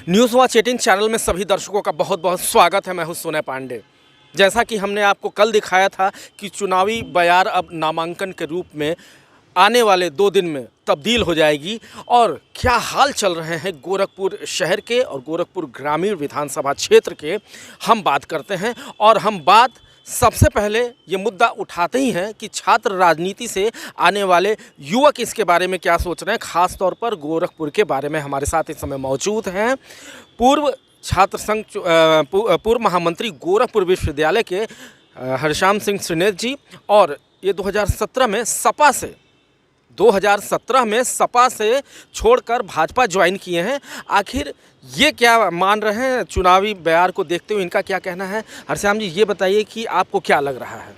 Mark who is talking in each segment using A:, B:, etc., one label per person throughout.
A: News watch 18 channel में सभी दर्शकों का बहुत बहुत स्वागत है। मैं हूं सोने पांडे। जैसा कि हमने आपको कल दिखाया था कि चुनावी बयार अब नामांकन के रूप में आने वाले 2 दिन में तब्दील हो जाएगी और क्या हाल चल रहे हैं गोरखपुर शहर के और गोरखपुर ग्रामीण विधानसभा क्षेत्र के, हम बात करते हैं। और हम बात सबसे पहले ये मुद्दा उठाते ही हैं कि छात्र राजनीति से आने वाले युवक इसके बारे में क्या सोच रहे हैं। ख़ास तौर पर गोरखपुर के बारे में हमारे साथ इस समय मौजूद हैं पूर्व छात्र संघ पूर्व महामंत्री गोरखपुर विश्वविद्यालय के हरश्याम सिंह श्रीनेत जी, और ये 2017 में सपा से छोड़कर भाजपा ज्वाइन किए हैं। आखिर ये क्या मान रहे हैं, चुनावी बयार को देखते हुए इनका क्या कहना है। हरश्याम जी, ये बताइए कि आपको क्या लग रहा है।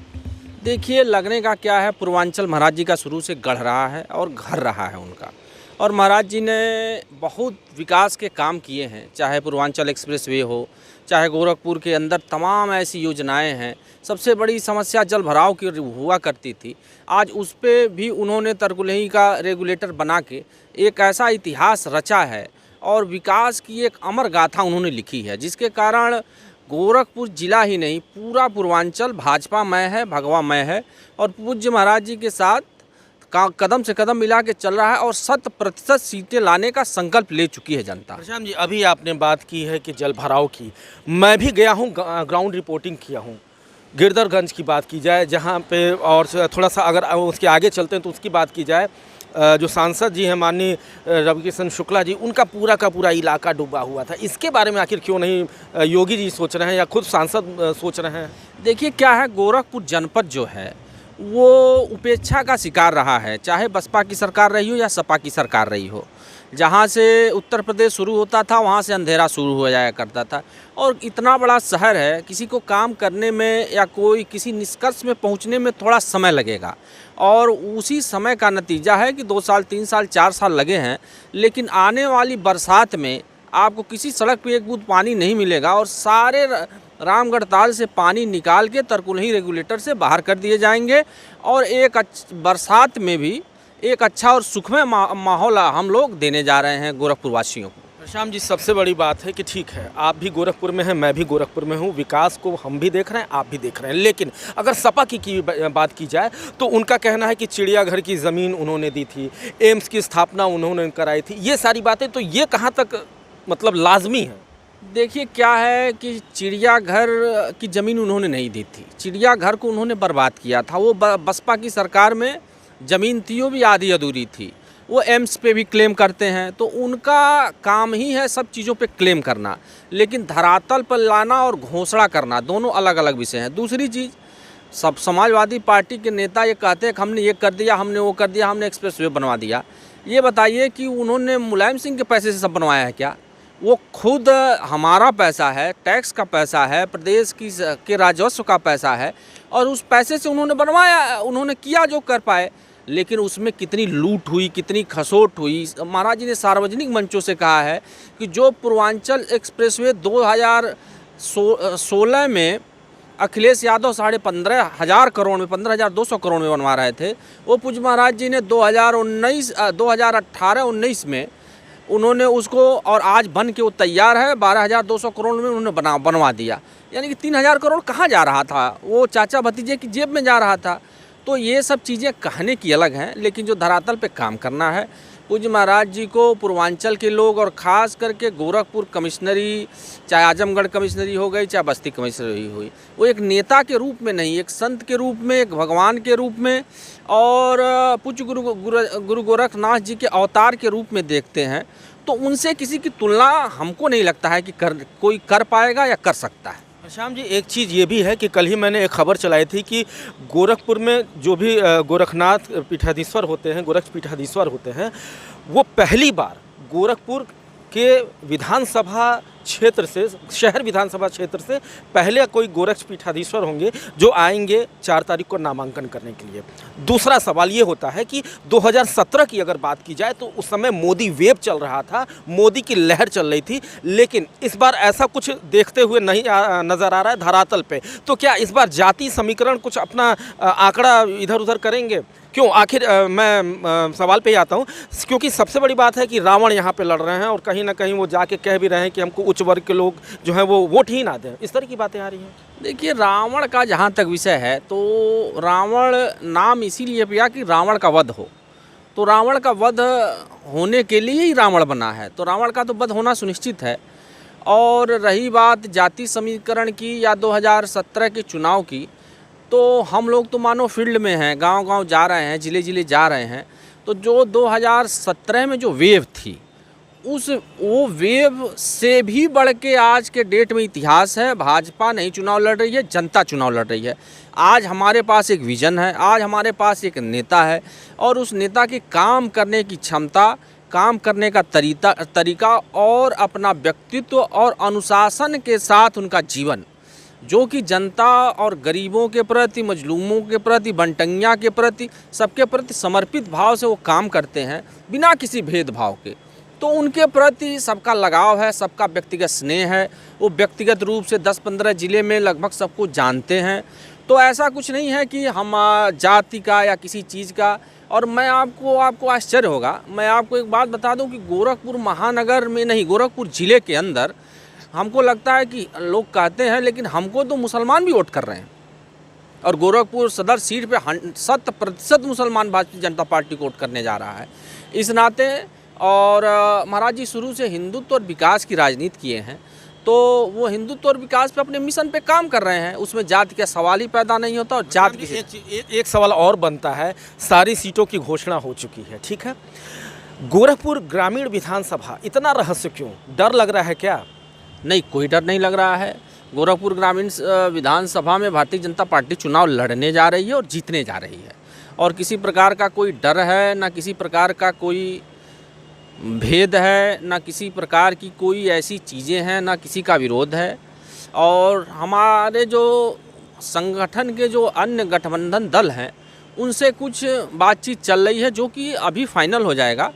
B: देखिए, लगने का क्या है, पूर्वांचल महाराज जी का शुरू से गढ़ रहा है और घर रहा है उनका, और महाराज जी ने बहुत विकास के काम किए हैं। चाहे पूर्वांचल एक्सप्रेसवे हो, चाहे गोरखपुर के अंदर तमाम ऐसी योजनाएं हैं। सबसे बड़ी समस्या जल भराव की हुआ करती थी, आज उस पर भी उन्होंने तरकुलही का रेगुलेटर बना के एक ऐसा इतिहास रचा है और विकास की एक अमर गाथा उन्होंने लिखी है, जिसके कारण गोरखपुर जिला ही नहीं पूरा पूर्वांचल भाजपामय है, भगवामय है, और पूज्य महाराज जी के साथ कदम से कदम मिला के चल रहा है और 100% सीटें लाने का संकल्प ले चुकी है जनता।
A: हरश्याम जी, अभी आपने बात की है कि जल भराव की, मैं भी गया हूँ, ग्राउंड रिपोर्टिंग किया हूँ। गिरधरगंज की बात की जाए जहाँ पे, और थोड़ा सा अगर उसके आगे चलते हैं तो उसकी बात की जाए, जो सांसद जी हैं माननीय रविकिशन शुक्ला जी, उनका पूरा का पूरा इलाका डूबा हुआ था। इसके बारे में आखिर क्यों नहीं योगी जी सोच रहे हैं या खुद सांसद सोच रहे हैं।
B: देखिए क्या है, गोरखपुर जनपद जो है वो उपेक्षा का शिकार रहा है, चाहे बसपा की सरकार रही हो या सपा की सरकार रही हो। जहाँ से उत्तर प्रदेश शुरू होता था वहाँ से अंधेरा शुरू हो जाया करता था, और इतना बड़ा शहर है, किसी को काम करने में या कोई किसी निष्कर्ष में पहुँचने में थोड़ा समय लगेगा, और उसी समय का नतीजा है कि 2 साल 3 साल 4 साल लगे हैं। लेकिन आने वाली बरसात में आपको किसी सड़क पे एक बूंद पानी नहीं मिलेगा, और सारे रामगढ़ ताल से पानी निकाल के तरकुलही रेगुलेटर से बाहर कर दिए जाएंगे, और एक बरसात में भी एक अच्छा और सुखमय माहौल हम लोग देने जा रहे हैं गोरखपुर वासियों को।
A: श्याम जी, सबसे बड़ी बात है कि ठीक है, आप भी गोरखपुर में हैं, मैं भी गोरखपुर में हूँ, विकास को हम भी देख रहे हैं, आप भी देख रहे हैं। लेकिन अगर सपा की बात की जाए तो उनका कहना है कि चिड़ियाघर की ज़मीन उन्होंने दी थी, एम्स की स्थापना उन्होंने कराई थी। ये सारी बातें तो ये कहाँ तक मतलब लाजमी है।
B: देखिए क्या है कि चिड़ियाघर की ज़मीन उन्होंने नहीं दी थी, चिड़ियाघर को उन्होंने बर्बाद किया था। वो बसपा की सरकार में ज़मीन थी, वो भी आधी अधूरी थी। वो एम्स पे भी क्लेम करते हैं, तो उनका काम ही है सब चीज़ों पे क्लेम करना, लेकिन धरातल पर लाना और घोषणा करना दोनों अलग अलग विषय हैं। दूसरी चीज़, सब समाजवादी पार्टी के नेता ये कहते हैं कि हमने ये कर दिया, हमने वो कर दिया, हमने एक्सप्रेसवे बनवा दिया। ये बताइए कि उन्होंने मुलायम सिंह के पैसे से सब बनवाया है क्या? वो खुद हमारा पैसा है, टैक्स का पैसा है, प्रदेश के राजस्व का पैसा है, और उस पैसे से उन्होंने बनवाया, उन्होंने किया जो कर पाए। लेकिन उसमें कितनी लूट हुई, कितनी खसोट हुई। महाराज जी ने सार्वजनिक मंचों से कहा है कि जो पूर्वांचल एक्सप्रेसवे 2016 में अखिलेश यादव 15,500 करोड़ में, 15,200 करोड़ में बनवा रहे थे, वो पूज्य महाराज जी ने 2018-19 में उन्होंने उसको, और आज बन के वो तैयार है, 12,200 करोड़ में उन्होंने बनवा दिया। यानी कि 3,000 करोड़ कहाँ जा रहा था, वो चाचा भतीजे की जेब में जा रहा था। तो ये सब चीज़ें कहने की अलग हैं, लेकिन जो धरातल पे काम करना है, पूज्य महाराज जी को पूर्वांचल के लोग और ख़ास करके गोरखपुर कमिश्नरी, चाहे आजमगढ़ कमिश्नरी हो गई, चाहे बस्ती कमिश्नरी हुई, वो एक नेता के रूप में नहीं, एक संत के रूप में, एक भगवान के रूप में, और पूज्य गुरु गोरखनाथ जी के अवतार के रूप में देखते हैं। तो उनसे किसी की तुलना हमको नहीं लगता है कि कोई कर पाएगा या कर सकता है।
A: श्याम जी, एक चीज़ ये भी है कि कल ही मैंने एक खबर चलाई थी कि गोरखपुर में जो भी गोरखनाथ पीठाधीश्वर होते हैं, गोरक्ष पीठाधीश्वर होते हैं, वो पहली बार गोरखपुर के विधानसभा क्षेत्र से, शहर विधानसभा क्षेत्र से पहले कोई गोरक्ष पीठाधीश्वर होंगे जो आएंगे 4 तारीख को नामांकन करने के लिए। दूसरा सवाल ये होता है कि 2017 की अगर बात की जाए तो उस समय मोदी वेव चल रहा था, मोदी की लहर चल रही थी, लेकिन इस बार ऐसा कुछ देखते हुए नहीं नज़र आ रहा है धरातल पे। तो क्या इस बार जाति समीकरण कुछ अपना आंकड़ा इधर उधर करेंगे? क्यों? आखिर मैं सवाल पे ही आता हूँ, क्योंकि सबसे बड़ी बात है कि रावण यहाँ पे लड़ रहे हैं और कहीं ना कहीं वो जाके कह भी रहे हैं कि हमको उच्च वर्ग के लोग जो हैं वो वोट ही ना दें। इस तरह की बातें आ रही हैं।
B: देखिए, रावण का जहाँ तक विषय है तो रावण नाम इसीलिए पिया कि रावण का वध हो, तो रावण का वध होने के लिए ही रावण बना है, तो रावण का तो वध होना सुनिश्चित है। और रही बात जाति समीकरण की या 2017 के चुनाव की, तो हम लोग तो मानो फील्ड में हैं, गांव-गांव जा रहे हैं, ज़िले-ज़िले जा रहे हैं। तो जो 2017 में जो वेव थी, वो वेव से भी बढ़ के आज के डेट में इतिहास है। भाजपा नहीं चुनाव लड़ रही है, जनता चुनाव लड़ रही है। आज हमारे पास एक विज़न है, आज हमारे पास एक नेता है और उस नेता की काम करने की क्षमता, काम करने का तरीका और अपना व्यक्तित्व और अनुशासन के साथ उनका जीवन, जो कि जनता और गरीबों के प्रति, मजलूमों के प्रति, बंटंगिया के प्रति, सबके प्रति समर्पित भाव से वो काम करते हैं बिना किसी भेदभाव के। तो उनके प्रति सबका लगाव है, सबका व्यक्तिगत स्नेह है। वो व्यक्तिगत रूप से 10-15 ज़िले में लगभग सबको जानते हैं। तो ऐसा कुछ नहीं है कि हम जाति का या किसी चीज़ का। और मैं आपको आश्चर्य होगा, मैं आपको एक बात बता दूं कि गोरखपुर महानगर में नहीं, गोरखपुर ज़िले के अंदर हमको लगता है कि लोग कहते हैं, लेकिन हमको तो मुसलमान भी वोट कर रहे हैं। और गोरखपुर सदर सीट पे 100% मुसलमान भारतीय जनता पार्टी को वोट करने जा रहा है। इस नाते और महाराज जी शुरू से हिंदुत्व और विकास की राजनीति किए हैं, तो वो हिंदुत्व और विकास पे अपने मिशन पे काम कर रहे हैं। उसमें जाति का सवाल ही पैदा नहीं होता। और जाति की
A: एक सवाल और बनता है, सारी सीटों की घोषणा हो चुकी है, ठीक है, गोरखपुर ग्रामीण विधानसभा, इतना रहस्य क्यों? डर लग रहा है क्या?
B: नहीं, कोई डर नहीं लग रहा है। गोरखपुर ग्रामीण विधानसभा में भारतीय जनता पार्टी चुनाव लड़ने जा रही है और जीतने जा रही है, और किसी प्रकार का कोई डर है, ना किसी प्रकार का कोई भेद है, ना किसी प्रकार की कोई ऐसी चीज़ें हैं, ना किसी का विरोध है। और हमारे जो संगठन के जो अन्य गठबंधन दल हैं, उनसे कुछ बातचीत चल रही है, जो कि अभी फाइनल हो जाएगा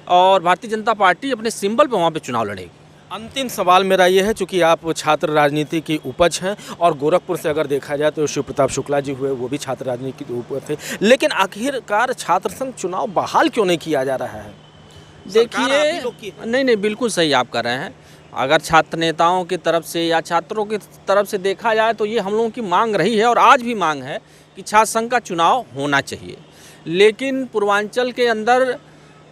B: और भारतीय जनता पार्टी अपने सिंबल पर वहाँ पे चुनाव लड़ेगी।
A: अंतिम सवाल मेरा ये है, चूँकि आप छात्र राजनीति की उपज हैं और गोरखपुर से अगर देखा जाए तो शिव प्रताप शुक्ला जी हुए, वो भी छात्र राजनीति के ऊपर थे, लेकिन आखिरकार छात्र संघ चुनाव बहाल क्यों नहीं किया जा रहा है?
B: देखिए, नहीं, बिल्कुल सही आप कर रहे हैं। अगर छात्र नेताओं की तरफ से या छात्रों की तरफ से देखा जाए तो ये हम लोगों की मांग रही है और आज भी मांग है कि छात्र संघ का चुनाव होना चाहिए। लेकिन पूर्वांचल के अंदर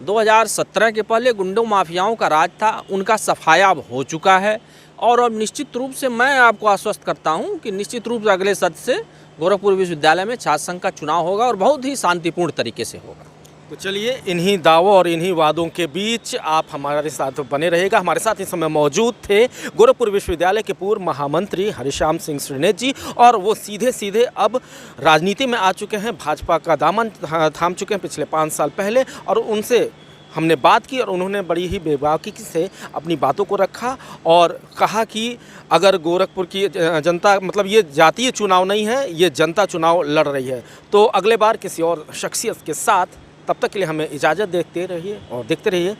B: 2017 के पहले गुंडों माफियाओं का राज था, उनका सफाया अब हो चुका है। और अब निश्चित रूप से मैं आपको आश्वस्त करता हूं कि निश्चित रूप से अगले सत्र से गोरखपुर विश्वविद्यालय में छात्र संघ का चुनाव होगा और बहुत ही शांतिपूर्ण तरीके से होगा।
A: तो चलिए, इन्हीं दावों और इन्हीं वादों के बीच आप हमारे साथ बने रहेगा। हमारे साथ इस समय मौजूद थे गोरखपुर विश्वविद्यालय के पूर्व महामंत्री हरिश्याम सिंह श्रीनेत जी, और वो सीधे सीधे अब राजनीति में आ चुके हैं, भाजपा का दामन थाम चुके हैं पिछले 5 साल पहले। और उनसे हमने बात की और उन्होंने बड़ी ही बेबाकी से अपनी बातों को रखा और कहा कि अगर गोरखपुर की जनता, मतलब ये जातीय चुनाव नहीं है, ये जनता चुनाव लड़ रही है। तो अगले बार किसी और शख्सियत के साथ, तब तक के लिए हमें इजाज़त देते रहिए और देखते रहिए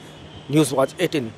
A: न्यूज़ वॉच 18।